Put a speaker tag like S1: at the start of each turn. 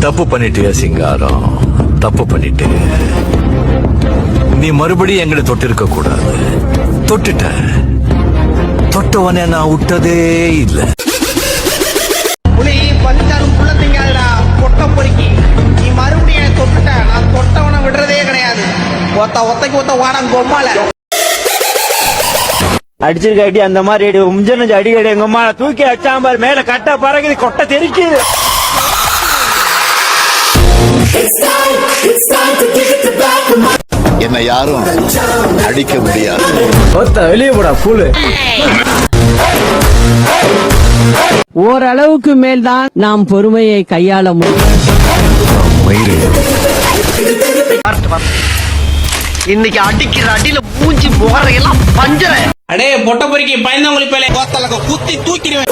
S1: தப்பு பண்ணிட்டியா சிங்காரம், தப்பு பண்ணிட்டு. நீ மறுபடியும் எங்களை தொட்டிருக்க கூடாது. தொட்டுட்ட. தொட்டவனே நான் விட்டதே இல்லை.
S2: புலி பஞ்சாலும் புள்ள திங்காதடா பொட்ட பொறுக்கி. நீ மறுபடியும் தொட்டுட்ட. நான் தொட்டவனை விடுறதே கிடையாது. ஒத்தைக்கு ஒத்த வாடம் கொம்மால
S3: அடிச்சிருக்க அடி அந்த மாதிரி முஞ்சனஞ்சு அடி அடி எங்க அம்மா தூக்கி அடிச்சாம்பார் மேல கட்ட பறகுது கொட்டை தெரிக்குது.
S4: என்னை யாரும் அடிக்க முடியாது.
S3: வெளியே போடா கூழு.
S5: ஓரளவுக்கு மேல்தான் நாம் பொறுமையை கையாள முடியும்.
S2: இன்னைக்கு அடிக்கிற அடியில மூஞ்சி முகரையெல்லாம் பஞ்சர.
S6: அடே பொட்ட பொறுக்கி பயந்தவங்களுக்கு பேலே குத்தி தூக்கிடுவேன்.